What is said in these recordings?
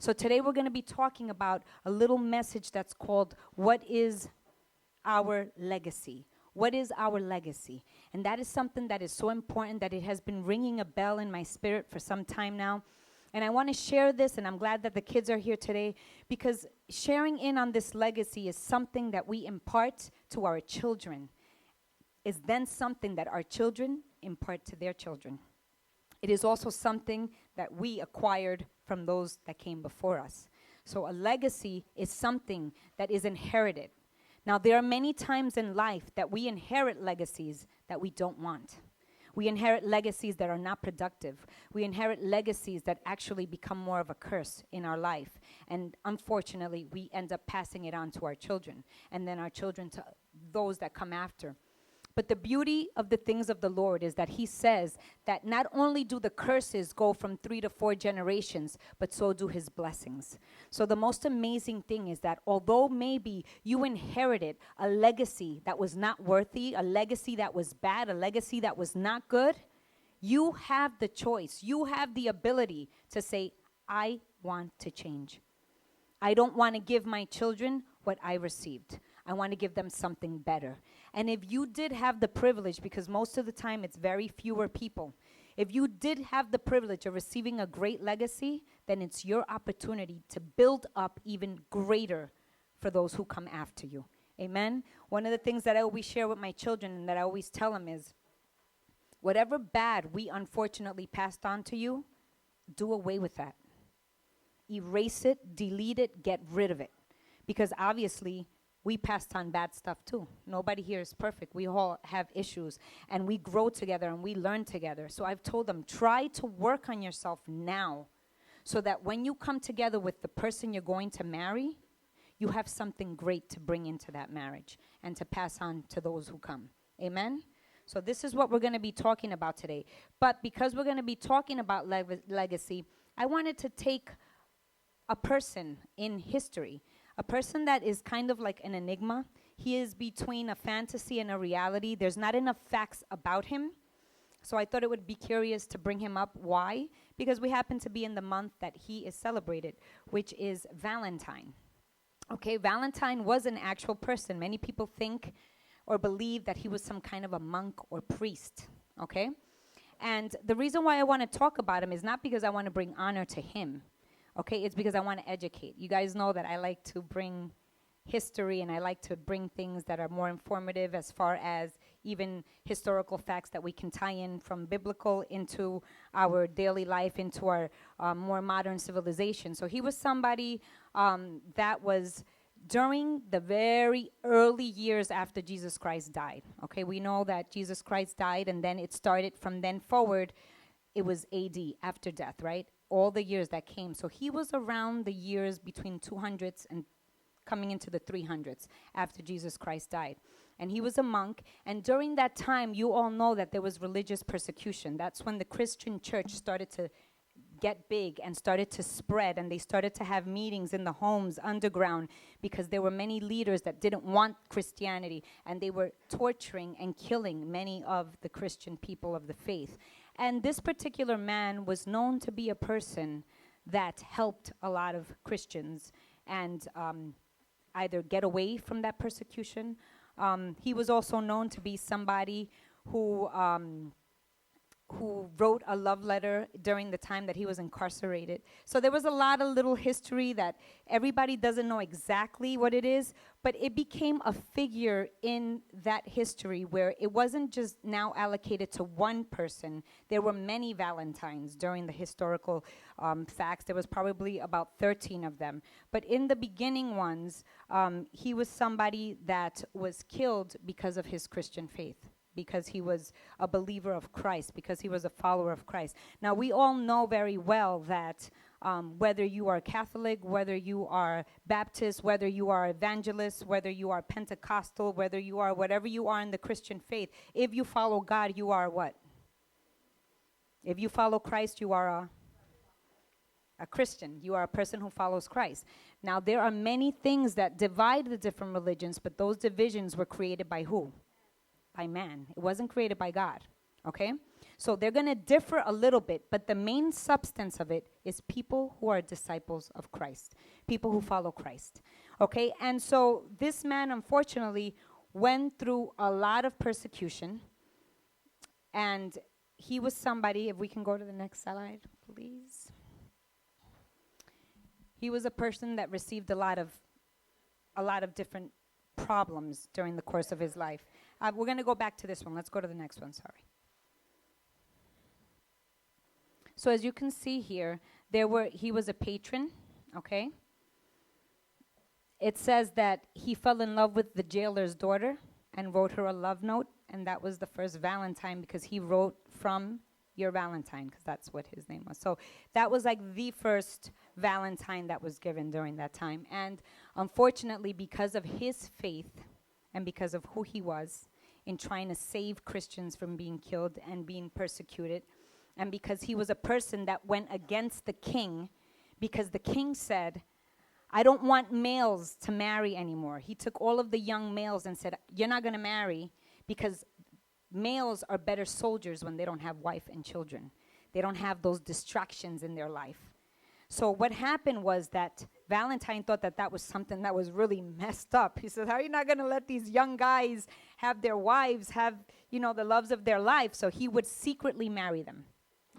So today we're going to be talking about a little message that's called, What is Our Legacy? What is our legacy? And that is something that is so important that it has been ringing a bell in my spirit for some time now. And I want to share this, and I'm glad that the kids are here today, because sharing in on this legacy is something that we impart to our children, is then something that our children impart to their children. It is also something that we acquired from those that came before us. So a legacy is something that is inherited. Now, there are many times in life that we inherit legacies that we don't want. We inherit legacies that are not productive. We inherit legacies that actually become more of a curse in our life. And unfortunately, we end up passing it on to our children, and then our children to those that come after. But the beauty of the things of the Lord is that he says that not only do the curses go from 3 to 4 generations, but so do his blessings. So the most amazing thing is that although maybe you inherited a legacy that was not worthy, a legacy that was bad, a legacy that was not good, you have the choice. You have the ability to say, I want to change. I don't want to give my children what I received. I want to give them something better. And if you did have the privilege, because most of the time it's very fewer people, if you did have the privilege of receiving a great legacy, then it's your opportunity to build up even greater for those who come after you. Amen? One of the things that I always share with my children and that I always tell them is, whatever bad we unfortunately passed on to you, do away with that. Erase it, delete it, get rid of it. Because obviously, we passed on bad stuff too. Nobody here is perfect. We all have issues, and we grow together and we learn together. So I've told them, try to work on yourself now so that when you come together with the person you're going to marry, you have something great to bring into that marriage and to pass on to those who come. Amen? So this is what we're going to be talking about today. But because we're going to be talking about legacy, I wanted to take a person in history, a person that is kind of like an enigma. He is between a fantasy and a reality. There's not enough facts about him. So I thought it would be curious to bring him up. Why? Because we happen to be in the month that he is celebrated, which is Valentine. Okay, Valentine was an actual person. Many people think or believe that he was some kind of a monk or priest. Okay? And the reason why I want to talk about him is not because I want to bring honor to him. Okay, it's because I want to educate. You guys know that I like to bring history, and I like to bring things that are more informative as far as even historical facts that we can tie in from biblical into our daily life, into our more modern civilization. So he was somebody that was during the very early years after Jesus Christ died. Okay, we know that Jesus Christ died, and then it started from then forward. It was AD, after death, right? All the years that came. So he was around the years between 200s and coming into the 300s after Jesus Christ died. And he was a monk. And during that time, you all know that there was religious persecution. That's when the Christian church started to get big and started to spread. And they started to have meetings in the homes underground because there were many leaders that didn't want Christianity. And they were torturing and killing many of the Christian people of the faith. And this particular man was known to be a person that helped a lot of Christians and either get away from that persecution. He was also known to be somebody who wrote a love letter during the time that he was incarcerated. So there was a lot of little history that everybody doesn't know exactly what it is, but it became a figure in that history where it wasn't just now allocated to one person. There were many Valentines during the historical facts. There was probably about 13 of them. But in the beginning ones, he was somebody that was killed because of his Christian faith, because he was a believer of Christ, because he was a follower of Christ. Now, we all know very well that whether you are Catholic, whether you are Baptist, whether you are evangelist, whether you are Pentecostal, whether you are whatever you are in the Christian faith, if you follow God, you are what? If you follow Christ, you are a Christian. You are a person who follows Christ. Now, there are many things that divide the different religions, but those divisions were created by who? By man. It wasn't created by God. okay? So they're going to differ a little bit, but the main substance of it is people who are disciples of Christ, people who follow Christ, okay? And so this man, unfortunately, went through a lot of persecution, and he was somebody, if we can go to the next slide, please. He was a person that received a lot of different problems during the course of his life. We're going to go back to this one. Let's go to the next one, sorry. So as you can see here, he was a patron, okay? It says that he fell in love with the jailer's daughter and wrote her a love note, and that was the first Valentine because he wrote from your Valentine, because that's what his name was. So that was like the first Valentine that was given during that time. And unfortunately, because of his faith and because of who he was in trying to save Christians from being killed and being persecuted, and because he was a person that went against the king, because the king said, I don't want males to marry anymore. He took all of the young males and said, you're not going to marry because males are better soldiers when they don't have wife and children. They don't have those distractions in their life. So what happened was that Valentine thought that was something that was really messed up. He said, how are you not going to let these young guys have their wives, have, the loves of their life? So he would secretly marry them,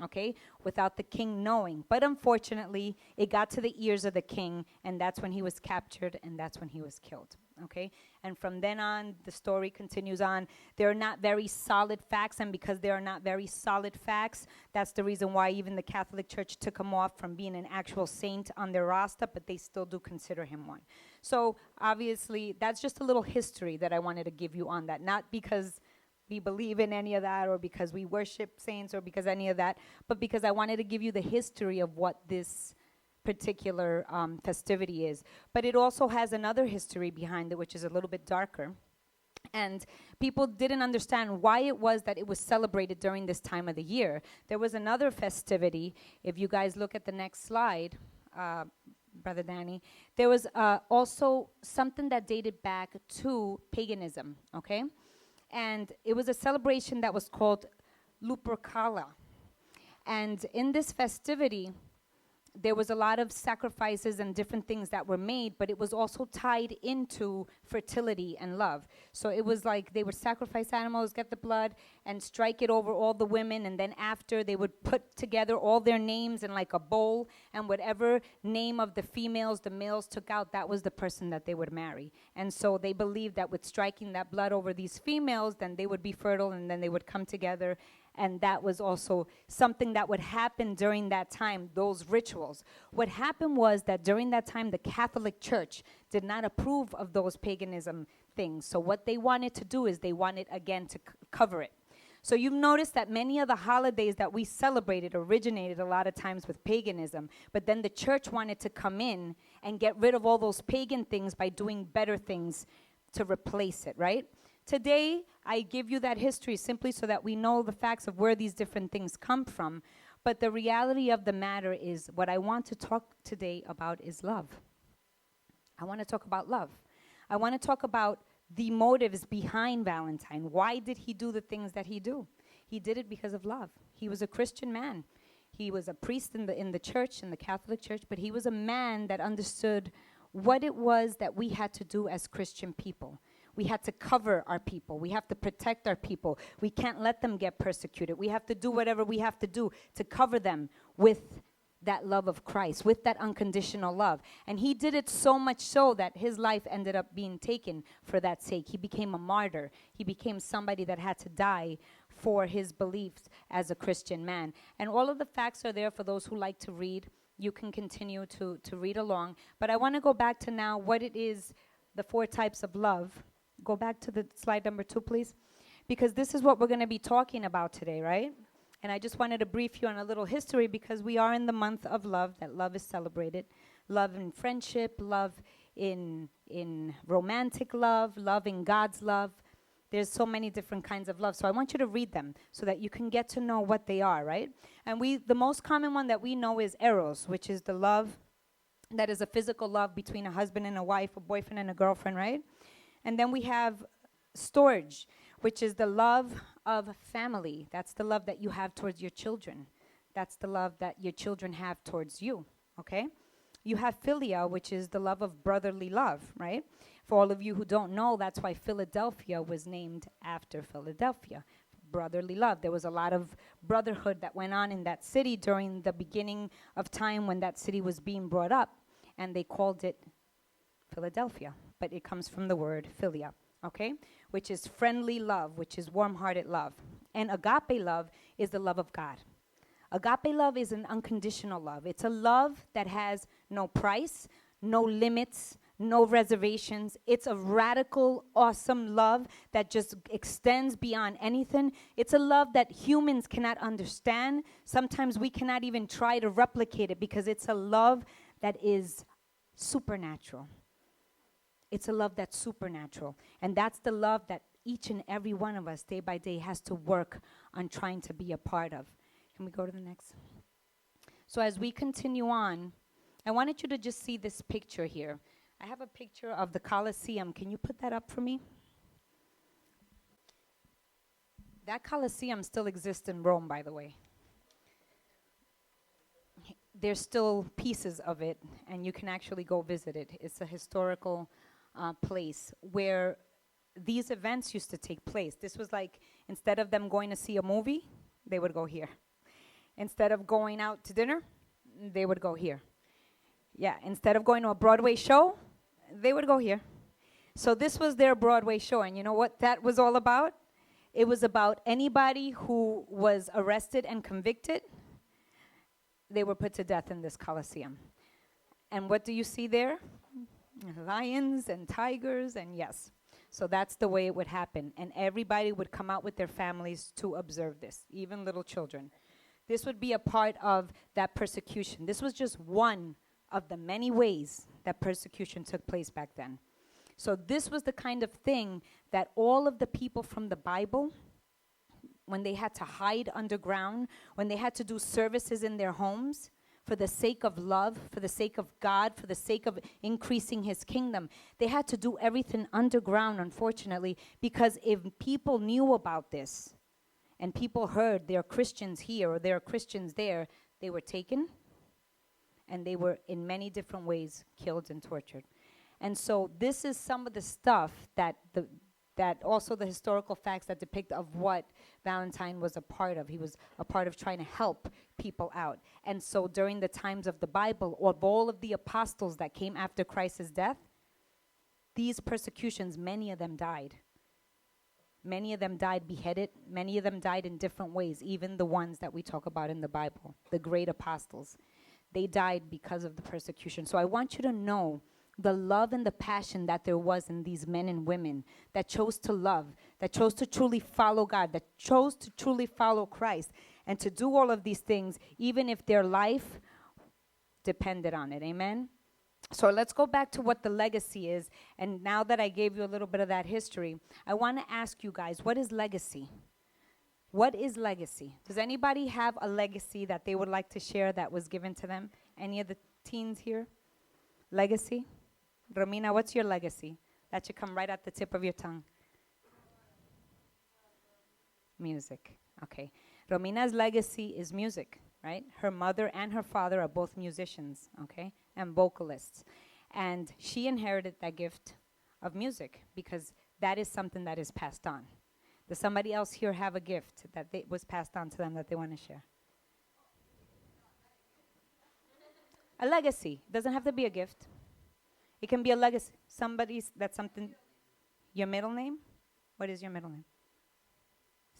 okay, without the king knowing. But unfortunately, it got to the ears of the king, and that's when he was captured, and that's when he was killed, okay? And from then on, the story continues on. There are not very solid facts, and because there are not very solid facts, that's the reason why even the Catholic Church took him off from being an actual saint on their roster, but they still do consider him one. So obviously, that's just a little history that I wanted to give you on that, not because we believe in any of that or because we worship saints or because any of that, but because I wanted to give you the history of what this particular festivity is. But it also has another history behind it, which is a little bit darker. And people didn't understand why it was that it was celebrated during this time of the year. There was another festivity. If you guys look at the next slide, Brother Danny, there was also something that dated back to paganism, okay? And it was a celebration that was called Lupercala. And in this festivity, there was a lot of sacrifices and different things that were made, but it was also tied into fertility and love. So it was like they would sacrifice animals, get the blood, and strike it over all the women, and then after they would put together all their names in like a bowl, and whatever name of the females the males took out, that was the person that they would marry. And so they believed that with striking that blood over these females, then they would be fertile, and then they would come together. And that was also something that would happen during that time, those rituals. What happened was that during that time, the Catholic Church did not approve of those paganism things. So what they wanted to do is they wanted, again, to cover it. So you've noticed that many of the holidays that we celebrated originated a lot of times with paganism. But then the church wanted to come in and get rid of all those pagan things by doing better things to replace it, right? Today, I give you that history simply so that we know the facts of where these different things come from. But the reality of the matter is what I want to talk today about is love. I want to talk about love. I want to talk about the motives behind Valentine. Why did he do the things that he do? He did it because of love. He was a Christian man. He was a priest in the church, in the Catholic Church, but he was a man that understood what it was that we had to do as Christian people. We had to cover our people. We have to protect our people. We can't let them get persecuted. We have to do whatever we have to do to cover them with that love of Christ, with that unconditional love. And he did it so much so that his life ended up being taken for that sake. He became a martyr. He became somebody that had to die for his beliefs as a Christian man. And all of the facts are there for those who like to read. You can continue to read along. But I want to go back to now what it is, the 4 types of love. Go back to the slide number 2, please. Because this is what we're going to be talking about today, right? And I just wanted to brief you on a little history because we are in the month of love, that love is celebrated. Love in friendship, love in romantic love, love in God's love. There's so many different kinds of love. So I want you to read them so that you can get to know what they are, right? And the most common one that we know is eros, which is the love that is a physical love between a husband and a wife, a boyfriend and a girlfriend, right? And then we have storge, which is the love of family. That's the love that you have towards your children. That's the love that your children have towards you, okay? You have philia, which is the love of brotherly love, right? For all of you who don't know, that's why Philadelphia was named after Philadelphia. Brotherly love. There was a lot of brotherhood that went on in that city during the beginning of time when that city was being brought up, and they called it Philadelphia, but it comes from the word philia, okay? Which is friendly love, which is warm-hearted love. And agape love is the love of God. Agape love is an unconditional love. It's a love that has no price, no limits, no reservations. It's a radical, awesome love that just extends beyond anything. It's a love that humans cannot understand. Sometimes we cannot even try to replicate it because it's a love that is supernatural. It's a love that's supernatural. And that's the love that each and every one of us, day by day, has to work on trying to be a part of. Can we go to the next? So as we continue on, I wanted you to just see this picture here. I have a picture of the Colosseum. Can you put that up for me? That Colosseum still exists in Rome, by the way. There's still pieces of it, and you can actually go visit it. It's a historical place where these events used to take place. This was like, instead of them going to see a movie, they would go here. Instead of going out to dinner, they would go here. Yeah, instead of going to a Broadway show, they would go here. So this was their Broadway show, and you know what that was all about? It was about anybody who was arrested and convicted, they were put to death in this Colosseum. And what do you see there? Lions and tigers, and yes. So that's the way it would happen. And everybody would come out with their families to observe this, even little children. This would be a part of that persecution. This was just one of the many ways that persecution took place back then. So this was the kind of thing that all of the people from the Bible, when they had to hide underground, when they had to do services in their homes for the sake of love, for the sake of God, for the sake of increasing his kingdom, they had to do everything underground, unfortunately, because if people knew about this and people heard there are Christians here or there are Christians there, they were taken and they were in many different ways killed and tortured. And so this is some of the stuff that also the historical facts that depict of what Valentine was a part of. He was a part of trying to help people out. And so during the times of the Bible, of all of the apostles that came after Christ's death, these persecutions, many of them died. Many of them died beheaded. Many of them died in different ways, even the ones that we talk about in the Bible, the great apostles. They died because of the persecution. So I want you to know the love and the passion that there was in these men and women that chose to love, that chose to truly follow God, that chose to truly follow Christ, and to do all of these things, even if their life depended on it. Amen? So let's go back to what the legacy is. And now that I gave you a little bit of that history, I want to ask you guys, what is legacy? What is legacy? Does anybody have a legacy that they would like to share that was given to them? Any of the teens here? Legacy? Romina, what's your legacy? That should come right at the tip of your tongue. Music. Okay. Romina's legacy is music, right? Her mother and her father are both musicians, okay, and vocalists. And she inherited that gift of music because that is something that is passed on. Does somebody else here have a gift that was passed on to them that they want to share? A legacy. It doesn't have to be a gift. It can be a legacy. That's something. Your middle name? What is your middle name?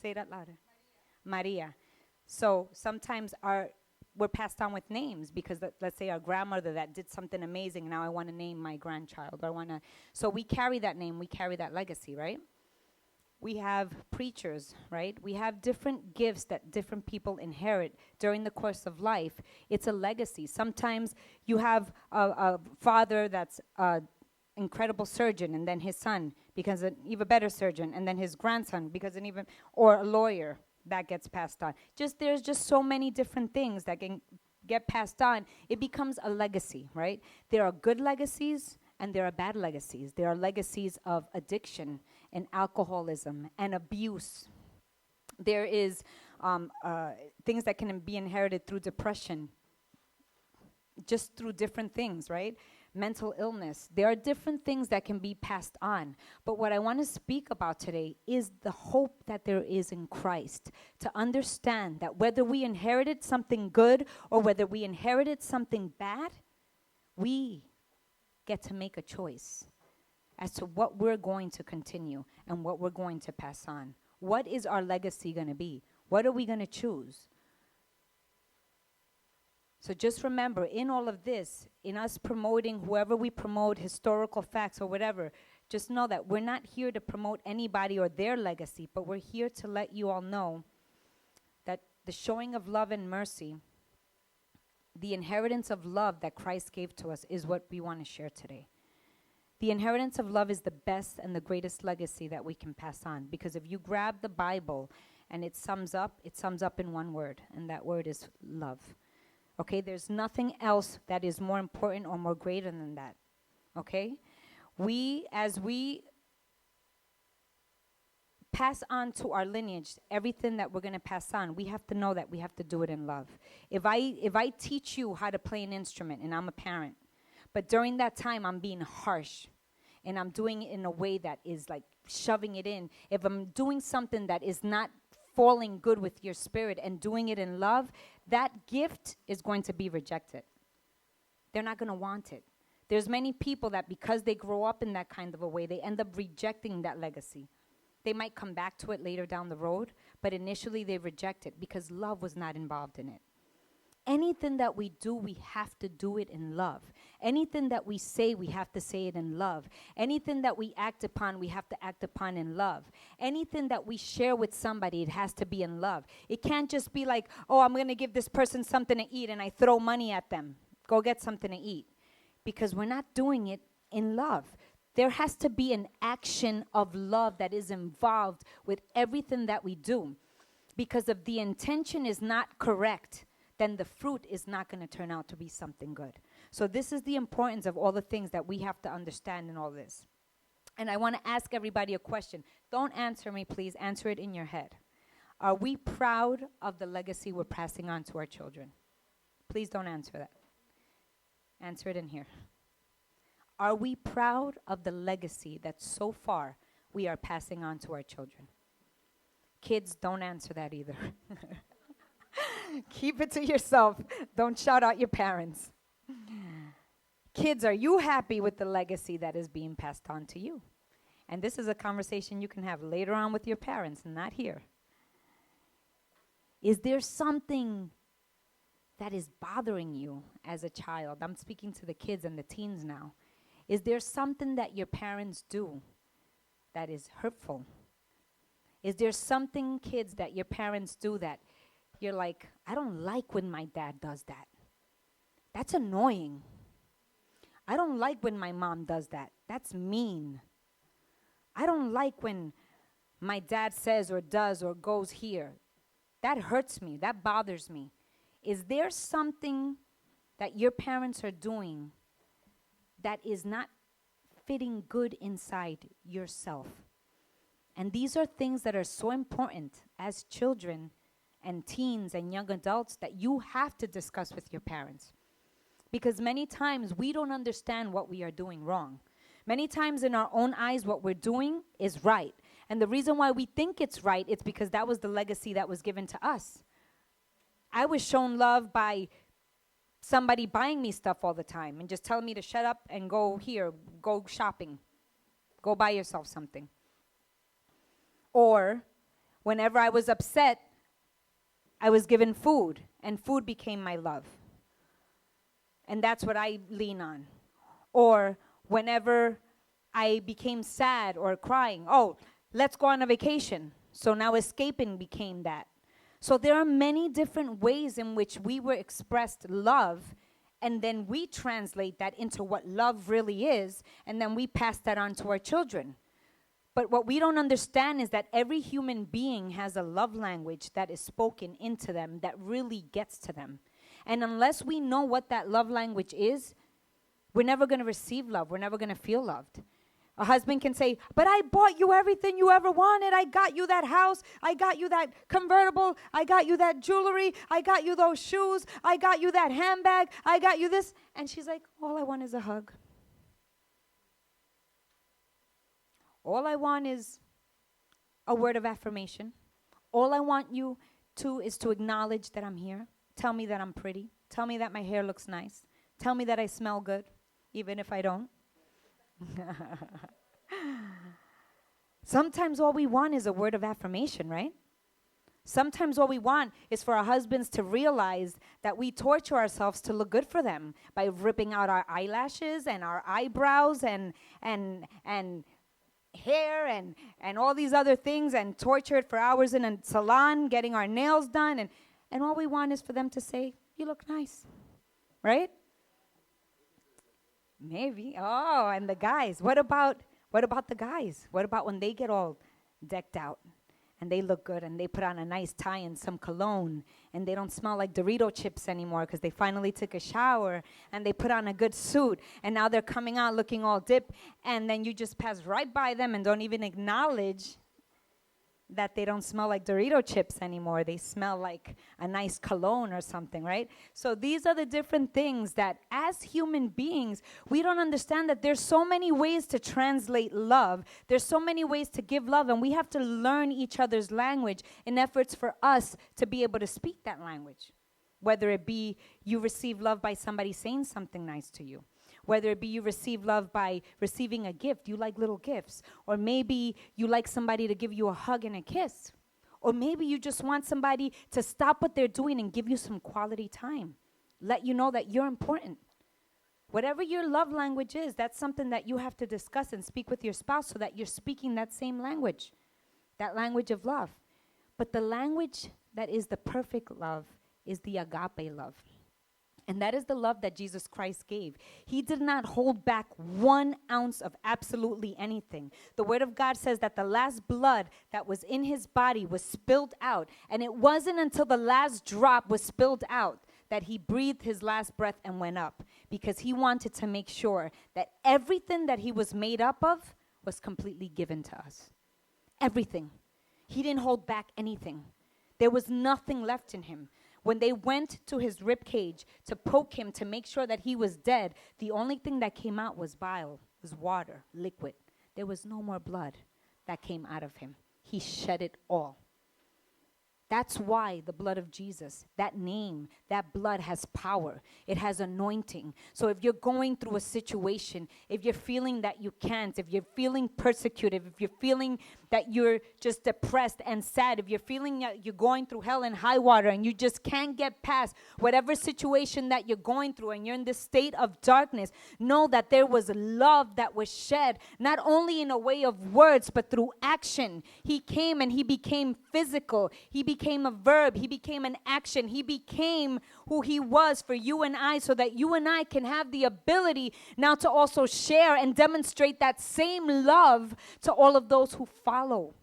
Say it out louder. Maria. So sometimes we're passed on with names because let's say our grandmother that did something amazing. Now I want to name my grandchild. So we carry that name. We carry that legacy, right? We have preachers, right? We have different gifts that different people inherit during the course of life. It's a legacy. Sometimes you have a father that's an incredible surgeon, and then his son becomes an even better surgeon, and then his grandson becomes or a lawyer that gets passed on. There's just so many different things that can get passed on. It becomes a legacy, right? There are good legacies, and there are bad legacies. There are legacies of addiction and alcoholism and abuse. There is things that can be inherited through depression, just through different things, right? Mental illness. There are different things that can be passed on. But what I want to speak about today is the hope that there is in Christ. To understand that whether we inherited something good or whether we inherited something bad, we get to make a choice as to what we're going to continue and what we're going to pass on. What is our legacy going to be? What are we going to choose? So just remember, in all of this, in us promoting whoever we promote, historical facts or whatever, just know that we're not here to promote anybody or their legacy, but we're here to let you all know that the showing of love and mercy, the inheritance of love that Christ gave to us is what we want to share today. The inheritance of love is the best and the greatest legacy that we can pass on. Because if you grab the Bible and it sums up in one word, and that word is love. Okay, there's nothing else that is more important or more greater than that. Okay? As we pass on to our lineage everything that we're going to pass on, we have to know that we have to do it in love. If I teach you how to play an instrument and I'm a parent, but during that time I'm being harsh and I'm doing it in a way that is like shoving it in, if I'm doing something that is not falling good with your spirit and doing it in love, that gift is going to be rejected. They're not going to want it. There's many people that because they grow up in that kind of a way, they end up rejecting that legacy. They might come back to it later down the road, but initially they reject it because love was not involved in it. Anything that we do, we have to do it in love. Anything that we say, we have to say it in love. Anything that we act upon, we have to act upon in love. Anything that we share with somebody, it has to be in love. It can't just be like, oh, I'm going to give this person something to eat and I throw money at them. Go get something to eat. Because we're not doing it in love. There has to be an action of love that is involved with everything that we do. Because if the intention is not correct, then the fruit is not going to turn out to be something good. So this is the importance of all the things that we have to understand in all this. And I want to ask everybody a question. Don't answer me, please. Answer it in your head. Are we proud of the legacy we're passing on to our children? Please don't answer that. Answer it in here. Are we proud of the legacy that so far we are passing on to our children? Kids, don't answer that either. Keep it to yourself. Don't shout out your parents. Kids, are you happy with the legacy that is being passed on to you? And this is a conversation you can have later on with your parents, not here. Is there something that is bothering you as a child? I'm speaking to the kids and the teens now. Is there something that your parents do that is hurtful? Is there something, kids, that your parents do that you're like, I don't like when my dad does that. That's annoying. I don't like when my mom does that. That's mean. I don't like when my dad says or does or goes here. That hurts me. That bothers me. Is there something that your parents are doing that is not fitting good inside yourself? And these are things that are so important as children and teens and young adults that you have to discuss with your parents. Because many times we don't understand what we are doing wrong. Many times in our own eyes, what we're doing is right. And the reason why we think it's right, it's because that was the legacy that was given to us. I was shown love by somebody buying me stuff all the time and just telling me to shut up and go here, go shopping, go buy yourself something. Or whenever I was upset, I was given food, and food became my love. And that's what I lean on. Or whenever I became sad or crying, oh, let's go on a vacation. So now escaping became that. So there are many different ways in which we were expressed love, and then we translate that into what love really is, and then we pass that on to our children. But what we don't understand is that every human being has a love language that is spoken into them that really gets to them. And unless we know what that love language is, we're never going to receive love. We're never going to feel loved. A husband can say, but I bought you everything you ever wanted. I got you that house. I got you that convertible. I got you that jewelry. I got you those shoes. I got you that handbag. I got you this. And she's like, all I want is a hug. All I want is a word of affirmation. All I want you to is to acknowledge that I'm here. Tell me that I'm pretty. Tell me that my hair looks nice. Tell me that I smell good, even if I don't. Sometimes all we want is a word of affirmation, right? Sometimes all we want is for our husbands to realize that we torture ourselves to look good for them by ripping out our eyelashes and our eyebrows and hair and all these other things and torture it for hours in a salon getting our nails done. And all we want is for them to say, you look nice, right? Maybe. Oh, and the guys. What about the guys? What about when they get all decked out and they look good and they put on a nice tie and some cologne and they don't smell like Dorito chips anymore because they finally took a shower and they put on a good suit and now they're coming out looking all dip, and then you just pass right by them and don't even acknowledge that they don't smell like Dorito chips anymore. They smell like a nice cologne or something, right? So these are the different things that as human beings, we don't understand that there's so many ways to translate love. There's so many ways to give love, and we have to learn each other's language in efforts for us to be able to speak that language. Whether it be you receive love by somebody saying something nice to you. Whether it be you receive love by receiving a gift, you like little gifts. Or maybe you like somebody to give you a hug and a kiss. Or maybe you just want somebody to stop what they're doing and give you some quality time. Let you know that you're important. Whatever your love language is, that's something that you have to discuss and speak with your spouse so that you're speaking that same language, that language of love. But the language that is the perfect love is the agape love. And that is the love that Jesus Christ gave. He did not hold back 1 ounce of absolutely anything. The Word of God says that the last blood that was in his body was spilled out. And it wasn't until the last drop was spilled out that he breathed his last breath and went up. Because he wanted to make sure that everything that he was made up of was completely given to us. Everything. He didn't hold back anything. There was nothing left in him. When they went to his rib cage to poke him to make sure that he was dead, the only thing that came out was bile, was water, liquid. There was no more blood that came out of him. He shed it all. That's why the blood of Jesus, that name, that blood has power. It has anointing. So if you're going through a situation, if you're feeling that you can't, if you're feeling persecuted, if you're feeling that you're just depressed and sad, if you're feeling that you're going through hell and high water and you just can't get past whatever situation that you're going through and you're in this state of darkness, know that there was love that was shed, not only in a way of words, but through action. He came and he became physical. He became a verb. He became an action. He became who he was for you and I, so that you and I can have the ability now to also share and demonstrate that same love to all of those who follow.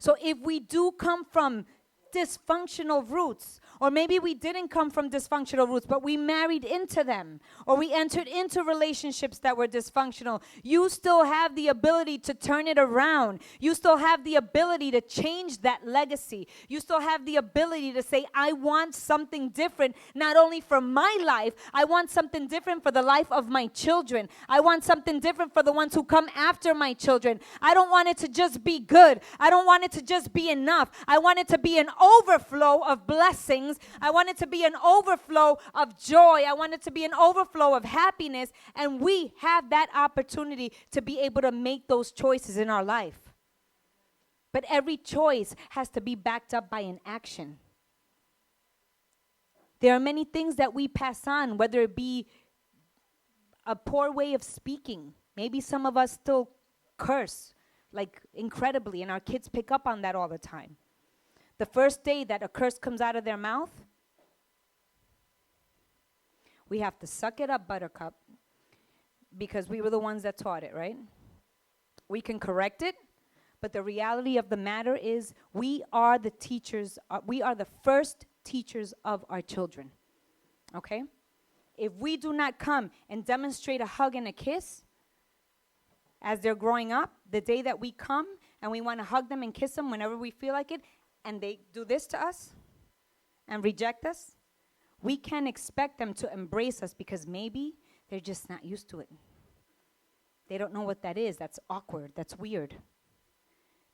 So if we do come from dysfunctional roots, or maybe we didn't come from dysfunctional roots, but we married into them, or we entered into relationships that were dysfunctional, you still have the ability to turn it around. You still have the ability to change that legacy. You still have the ability to say, I want something different, not only for my life, I want something different for the life of my children. I want something different for the ones who come after my children. I don't want it to just be good. I don't want it to just be enough. I want it to be an overflow of blessings. I want it to be an overflow of joy. I want it to be an overflow of happiness. And we have that opportunity to be able to make those choices in our life. But every choice has to be backed up by an action. There are many things that we pass on, whether it be a poor way of speaking. Maybe some of us still curse, like incredibly, and our kids pick up on that all the time. The first day that a curse comes out of their mouth, we have to suck it up, buttercup, because we were the ones that taught it, right? We can correct it, but the reality of the matter is we are the teachers, we are the first teachers of our children, okay? If we do not come and demonstrate a hug and a kiss, as they're growing up, the day that we come and we want to hug them and kiss them whenever we feel like it, and they do this to us and reject us, we can't expect them to embrace us because maybe they're just not used to it. They don't know what that is. That's awkward. That's weird.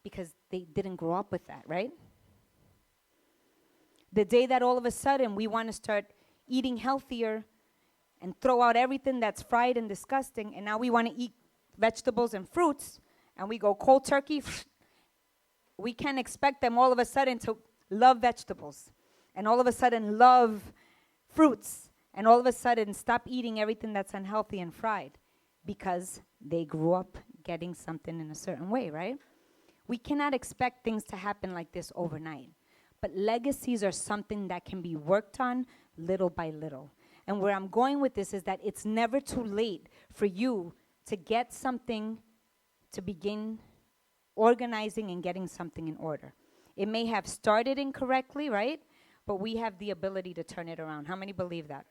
Because they didn't grow up with that, right? The day that all of a sudden we want to start eating healthier and throw out everything that's fried and disgusting, and now we want to eat vegetables and fruits, and we go cold turkey, we can't expect them all of a sudden to love vegetables, and all of a sudden love fruits, and all of a sudden stop eating everything that's unhealthy and fried, because they grew up getting something in a certain way, right? We cannot expect things to happen like this overnight. But legacies are something that can be worked on little by little. And where I'm going with this is that it's never too late for you to get something, to begin organizing and getting something in order. It may have started incorrectly, right? But we have the ability to turn it around. How many believe that?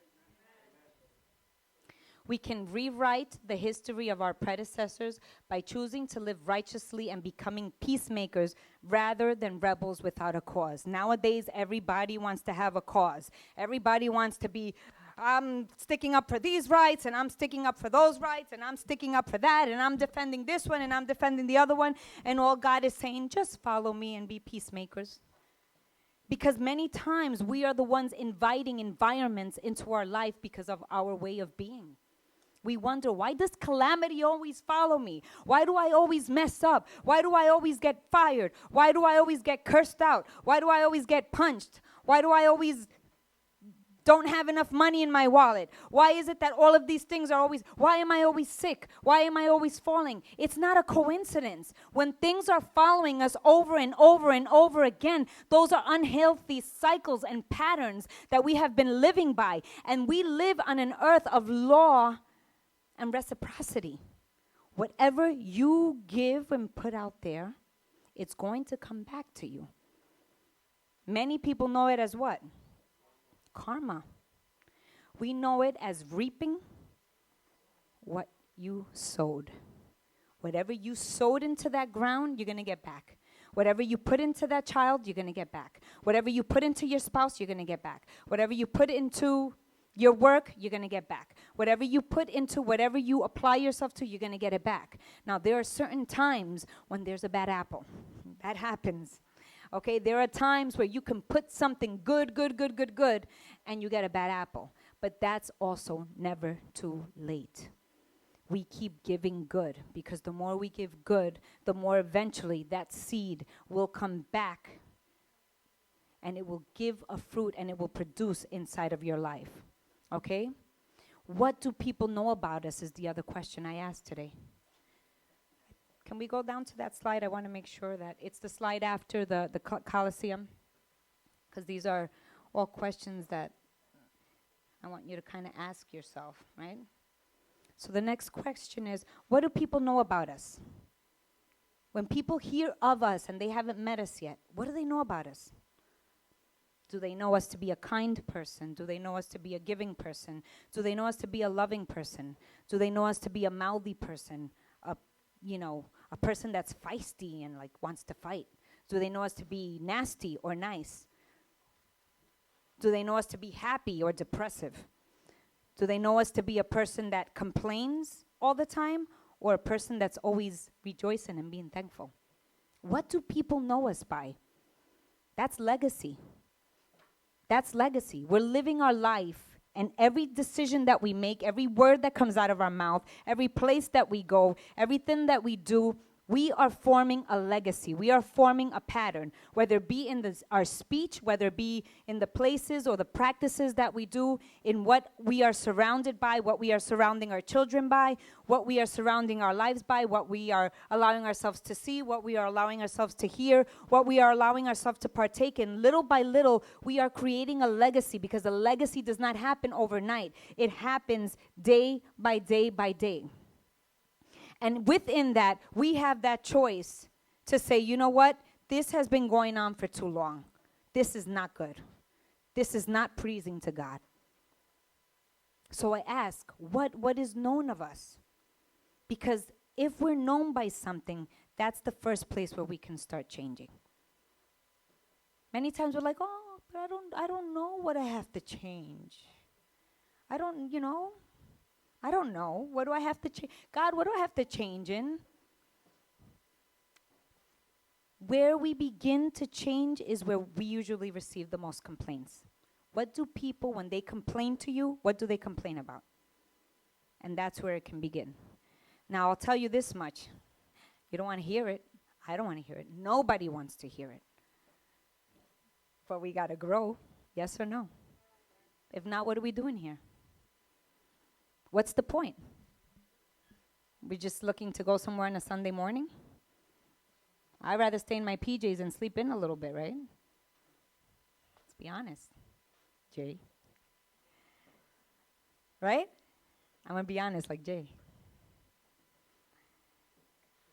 We can rewrite the history of our predecessors by choosing to live righteously and becoming peacemakers rather than rebels without a cause. Nowadays, everybody wants to have a cause. Everybody wants to be, I'm sticking up for these rights, and I'm sticking up for those rights, and I'm sticking up for that, and I'm defending this one, and I'm defending the other one. And all God is saying, just follow me and be peacemakers. Because many times we are the ones inviting environments into our life because of our way of being. We wonder, why does calamity always follow me? Why do I always mess up? Why do I always get fired? Why do I always get cursed out? Why do I always get punched? Why do I always don't have enough money in my wallet? Why is it that all of these things are always, why am I always sick? Why am I always falling? It's not a coincidence. When things are following us over and over and over again, those are unhealthy cycles and patterns that we have been living by. And we live on an earth of law and reciprocity. Whatever you give and put out there, it's going to come back to you. Many people know it as what? Karma. We know it as reaping what you sowed. Whatever you sowed into that ground, you're going to get back. Whatever you put into that child, you're going to get back. Whatever you put into your spouse, you're going to get back. Whatever you put into your work, you're going to get back. Whatever you put into, whatever you apply yourself to, you're going to get it back. Now, there are certain times when there's a bad apple. That happens. Okay, there are times where you can put something good, and you get a bad apple. But that's also never too late. We keep giving good, because the more we give good, the more eventually that seed will come back, and it will give a fruit, and it will produce inside of your life. Okay? What do people know about us is the other question I asked today. Can we go down to that slide? I want to make sure that it's the slide after the Colosseum, because these are all questions that I want you to kind of ask yourself, right? So the next question is, what do people know about us? When people hear of us and they haven't met us yet, what do they know about us? Do they know us to be a kind person? Do they know us to be a giving person? Do they know us to be a loving person? Do they know us to be a mouthy person? A person that's feisty and like wants to fight? Do they know us to be nasty or nice? Do they know us to be happy or depressive? Do they know us to be a person that complains all the time, or a person that's always rejoicing and being thankful? What do people know us by? That's legacy. That's legacy. We're living our life, and every decision that we make, every word that comes out of our mouth, every place that we go, everything that we do, we are forming a legacy. We are forming a pattern, whether it be in our speech, whether it be in the places or the practices that we do, in what we are surrounded by, what we are surrounding our children by, what we are surrounding our lives by, what we are allowing ourselves to see, what we are allowing ourselves to hear, what we are allowing ourselves to partake in. Little by little, we are creating a legacy, because a legacy does not happen overnight. It happens day by day by day. And within that, we have that choice to say, you know what? This has been going on for too long. This is not good. This is not pleasing to God. So I ask, what is known of us? Because if we're known by something, that's the first place where we can start changing. Many times we're like, oh, but I don't know what I have to change. I don't know. What do I have to change? God, what do I have to change in? Where we begin to change is where we usually receive the most complaints. What do people, when they complain to you, what do they complain about? And that's where it can begin. Now, I'll tell you this much. You don't want to hear it. I don't want to hear it. Nobody wants to hear it. But we got to grow. Yes or no? If not, what are we doing here? What's the point? We're just looking to go somewhere on a Sunday morning? I'd rather stay in my PJs and sleep in a little bit, right? Let's be honest, Jay. Right? I'm going to be honest like Jay.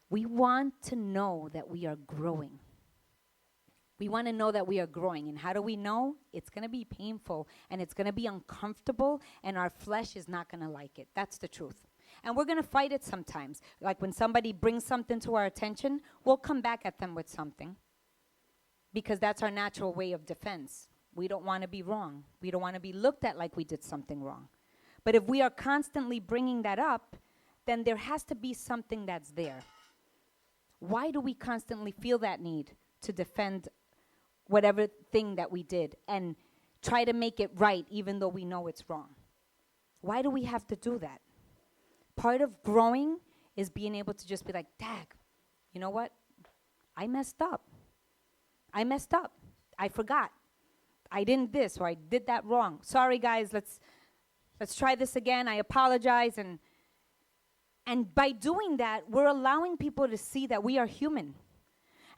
We want to know that we are growing. We want to know that we are growing. And how do we know? It's going to be painful, and it's going to be uncomfortable, and our flesh is not going to like it. That's the truth. And we're going to fight it sometimes. Like when somebody brings something to our attention, we'll come back at them with something because that's our natural way of defense. We don't want to be wrong. We don't want to be looked at like we did something wrong. But if we are constantly bringing that up, then there has to be something that's there. Why do we constantly feel that need to defend whatever thing that we did and try to make it right even though we know it's wrong? Why do we have to do that? Part of growing is being able to just be like, dag, you know what? I messed up. I forgot. I didn't this or I did that wrong. Sorry, guys, let's try this again. I apologize. And by doing that, we're allowing people to see that we are human.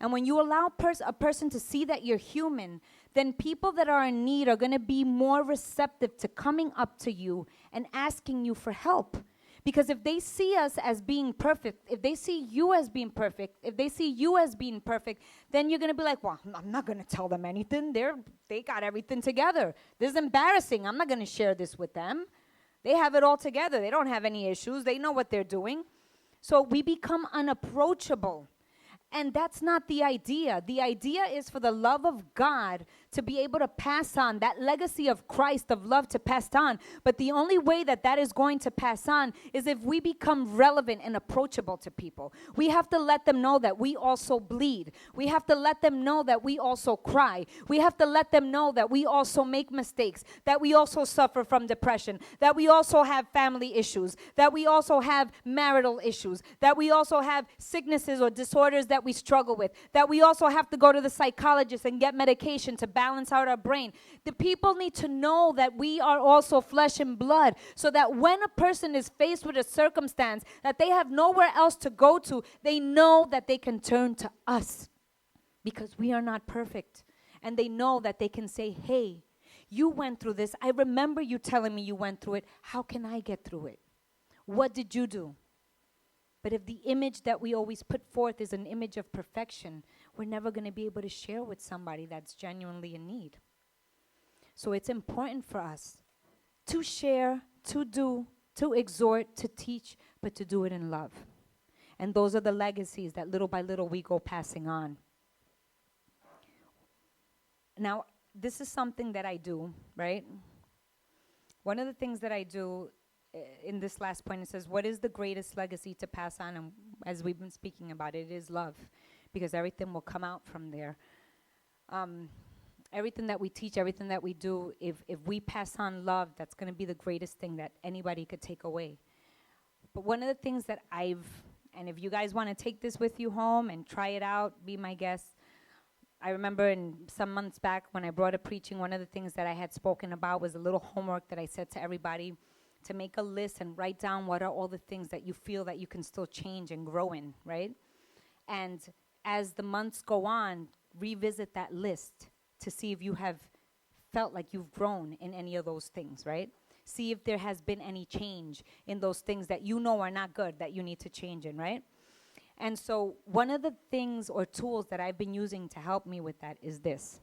And when you allow a person to see that you're human, then people that are in need are going to be more receptive to coming up to you and asking you for help. Because if they see us as being perfect, if they see you as being perfect, then you're going to be like, well, I'm not going to tell them anything. They got everything together. This is embarrassing. I'm not going to share this with them. They have it all together. They don't have any issues. They know what they're doing. So we become unapproachable. And that's not the idea. The idea is for the love of God to be able to pass on, that legacy of Christ, of love to pass on. But the only way that is going to pass on is if we become relevant and approachable to people. We have to let them know that we also bleed. We have to let them know that we also cry. We have to let them know that we also make mistakes, that we also suffer from depression, that we also have family issues, that we also have marital issues, that we also have sicknesses or disorders that we struggle with, that we also have to go to the psychologist and get medication to balance out our brain. The people need to know that we are also flesh and blood, so that when a person is faced with a circumstance that they have nowhere else to go to, they know that they can turn to us because we are not perfect. And they know that they can say, hey, you went through this. I remember you telling me you went through it. How can I get through it? What did you do? But if the image that we always put forth is an image of perfection, we're never going to be able to share with somebody that's genuinely in need. So it's important for us to share, to do, to exhort, to teach, but to do it in love. And those are the legacies that little by little we go passing on. Now, this is something that I do, right? One of the things that I do in this last point, it says, what is the greatest legacy to pass on? And as we've been speaking about, it is love, because everything will come out from there. Everything that we teach, everything that we do, if we pass on love, that's going to be the greatest thing that anybody could take away. But one of the things that and if you guys want to take this with you home and try it out, be my guest. I remember in some months back when I brought up preaching, one of the things that I had spoken about was a little homework that I said to everybody, to make a list and write down what are all the things that you feel that you can still change and grow in, right? And as the months go on, revisit that list to see if you have felt like you've grown in any of those things, right? See if there has been any change in those things that you know are not good that you need to change in, right? And so one of the things or tools that I've been using to help me with that is this.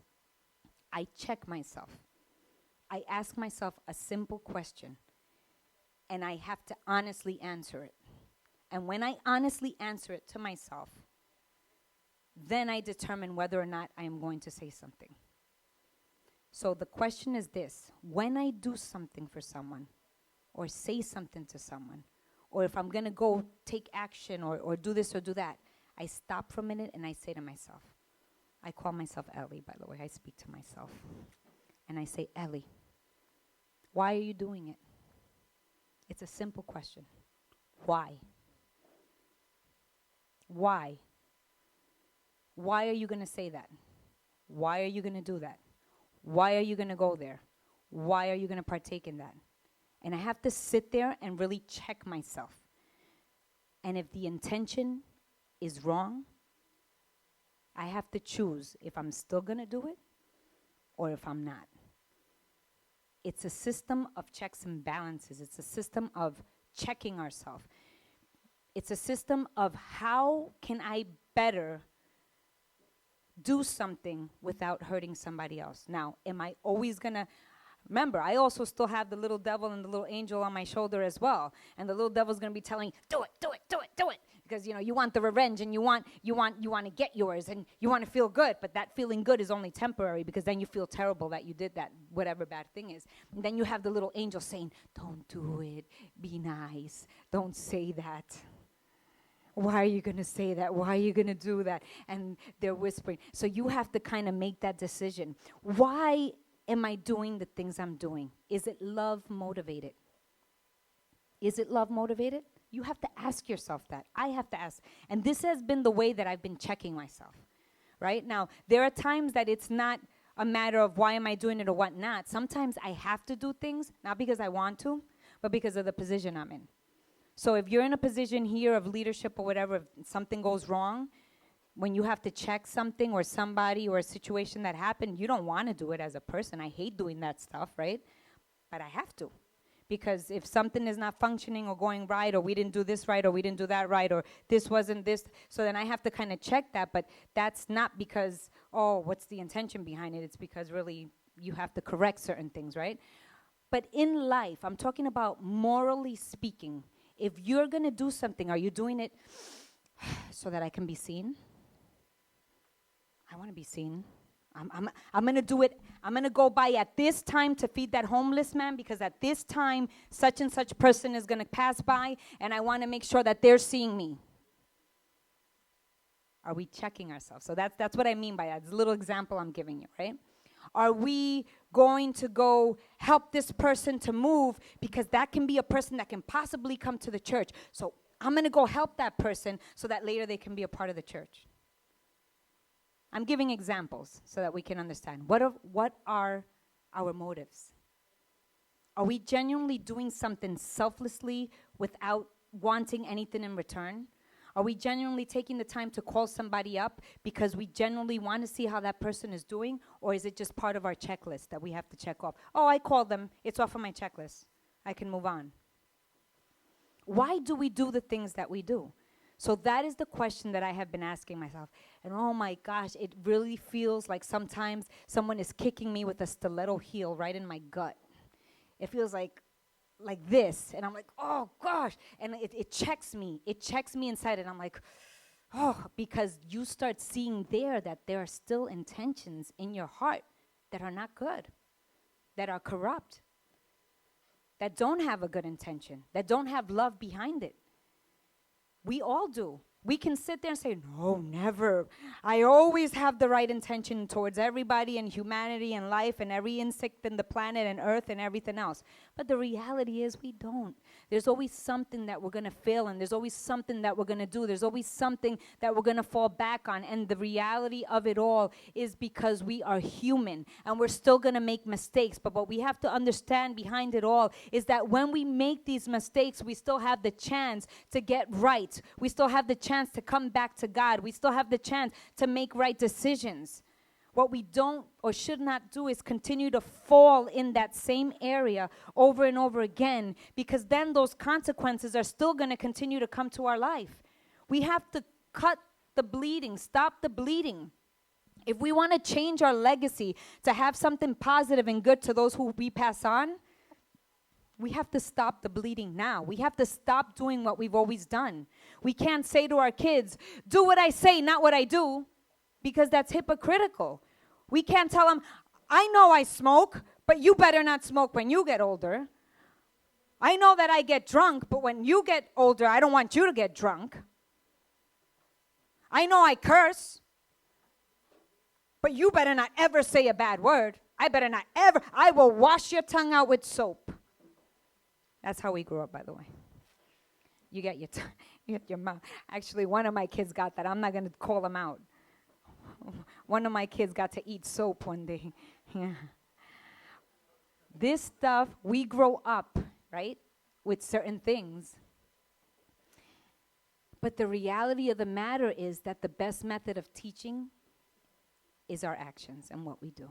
I check myself. I ask myself a simple question, and I have to honestly answer it. And when I honestly answer it to myself, then I determine whether or not I am going to say something. So the question is this: when I do something for someone, or say something to someone, or if I'm going to go take action or do this or do that, I stop for a minute and I say to myself, I call myself Ellie, by the way. I speak to myself. And I say, Ellie, why are you doing it? It's a simple question. Why? Why? Why are you going to say that? Why are you going to do that? Why are you going to go there? Why are you going to partake in that? And I have to sit there and really check myself. And if the intention is wrong, I have to choose if I'm still going to do it or if I'm not. It's a system of checks and balances. It's a system of checking ourselves. It's a system of how can I better do something without hurting somebody else. Now, am I always going to... Remember, I also still have the little devil and the little angel on my shoulder as well. And the little devil's going to be telling, do it, do it, do it, do it. Because, you want the revenge and you want to get yours and you want to feel good. But that feeling good is only temporary, because then you feel terrible that you did that, whatever bad thing is. And then you have the little angel saying, don't do it. Be nice. Don't say that. Why are you going to say that? Why are you going to do that? And they're whispering. So you have to kind of make that decision. Why am I doing the things I'm doing? Is it love motivated? Is it love motivated? You have to ask yourself that. I have to ask. And this has been the way that I've been checking myself, right? Now, there are times that it's not a matter of why am I doing it or what not. Sometimes I have to do things, not because I want to, but because of the position I'm in. So if you're in a position here of leadership or whatever, if something goes wrong, when you have to check something or somebody or a situation that happened, you don't want to do it as a person. I hate doing that stuff, right? But I have to. Because if something is not functioning or going right, or we didn't do this right, or we didn't do that right, or this wasn't this, so then I have to kind of check that. But that's not because, oh, what's the intention behind it? It's because really you have to correct certain things, right? But in life, I'm talking about morally speaking. If you're going to do something, are you doing it so that I can be seen? I want to be seen. I'm going to do it. I'm going to go by at this time to feed that homeless man, because at this time, such and such person is going to pass by, and I want to make sure that they're seeing me. Are we checking ourselves? So that's what I mean by that. It's a little example I'm giving you, right? Are we going to go help this person to move, because that can be a person that can possibly come to the church. So I'm going to go help that person so that later they can be a part of the church. I'm giving examples so that we can understand. What are our motives? Are we genuinely doing something selflessly without wanting anything in return? Are we genuinely taking the time to call somebody up because we genuinely want to see how that person is doing? Or is it just part of our checklist that we have to check off? Oh, I called them. It's off of my checklist. I can move on. Why do we do the things that we do? So that is the question that I have been asking myself. And oh my gosh, it really feels like sometimes someone is kicking me with a stiletto heel right in my gut. It feels like this. And I'm like, oh gosh. And it checks me. It checks me inside. And I'm like, oh, because you start seeing there that there are still intentions in your heart that are not good, that are corrupt, that don't have a good intention, that don't have love behind it. We all do. We can sit there and say, no, never. I always have the right intention towards everybody and humanity and life and every insect in the planet and earth and everything else. But the reality is we don't. There's always something that we're going to fail in. There's always something that we're going to do. There's always something that we're going to fall back on. And the reality of it all is because we are human and we're still going to make mistakes. But what we have to understand behind it all is that when we make these mistakes, we still have the chance to get right. We still have the chance to come back to God. We still have the chance to make right decisions. What we don't or should not do is continue to fall in that same area over and over again, because then those consequences are still going to continue to come to our life. We have to cut the bleeding, stop the bleeding. If we want to change our legacy to have something positive and good to those who we pass on, We have to stop the bleeding now. We have to stop doing what we've always done. We can't say to our kids, do what I say, not what I do, because that's hypocritical. We can't tell them, I know I smoke, but you better not smoke when you get older. I know that I get drunk, but when you get older, I don't want you to get drunk. I know I curse, but you better not ever say a bad word. I will wash your tongue out with soap. That's how we grew up, by the way. You get your mouth. Actually, one of my kids got that. I'm not going to call him out. One of my kids got to eat soap one day. Yeah. This stuff, we grow up, right, with certain things. But the reality of the matter is that the best method of teaching is our actions and what we do.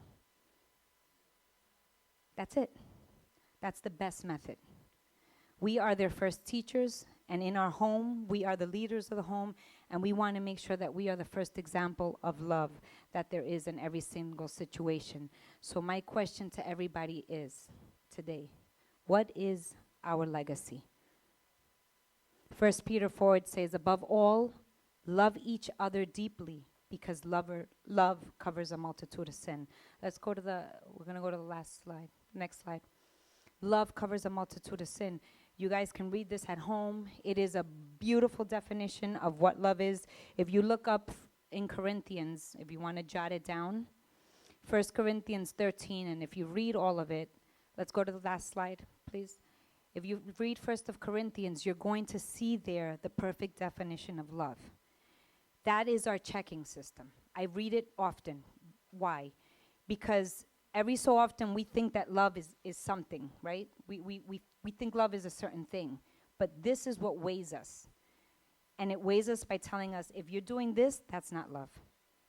That's it. That's the best method. We are their first teachers, and in our home, we are the leaders of the home, and we want to make sure that we are the first example of love that there is in every single situation. So my question to everybody is today, what is our legacy? 1 Peter 4, it says, above all, love each other deeply, because love covers a multitude of sin. We're going to go to the last slide. Next slide. Love covers a multitude of sin. You guys can read this at home. It is a beautiful definition of what love is. If you look up in Corinthians, if you want to jot it down, 1 Corinthians 13, and if you read all of it, let's go to the last slide, please. If you read 1 Corinthians, you're going to see there the perfect definition of love. That is our checking system. I read it often. Why? Because every so often we think that love is something, right? We think love is a certain thing. But this is what weighs us. And it weighs us by telling us, if you're doing this, that's not love.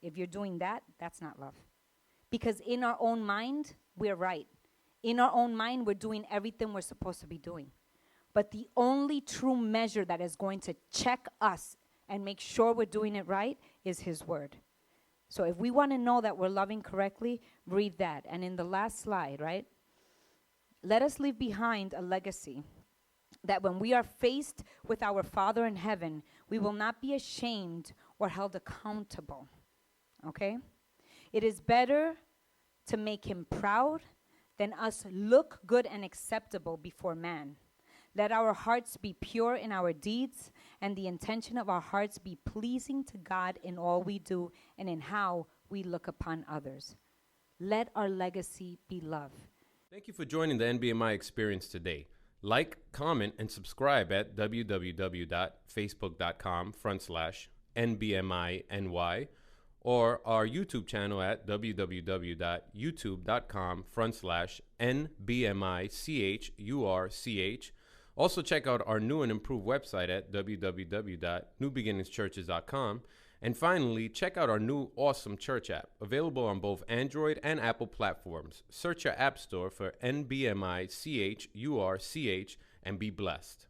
If you're doing that, that's not love. Because in our own mind, we're right. In our own mind, we're doing everything we're supposed to be doing. But the only true measure that is going to check us and make sure we're doing it right is His Word. So if we want to know that we're loving correctly, read that. And in the last slide, right? Let us leave behind a legacy that when we are faced with our Father in heaven, we will not be ashamed or held accountable. Okay? It is better to make Him proud than us look good and acceptable before man. Let our hearts be pure in our deeds, and the intention of our hearts be pleasing to God in all we do and in how we look upon others. Let our legacy be love. Thank you for joining the NBMI experience today. Like, comment, and subscribe at www.facebook.com/NBMINY or our YouTube channel at www.youtube.com/NBMICHURCH. Also check out our new and improved website at www.newbeginningschurches.com. And finally, check out our new awesome church app, available on both Android and Apple platforms. Search your app store for NBMICHURCH and be blessed.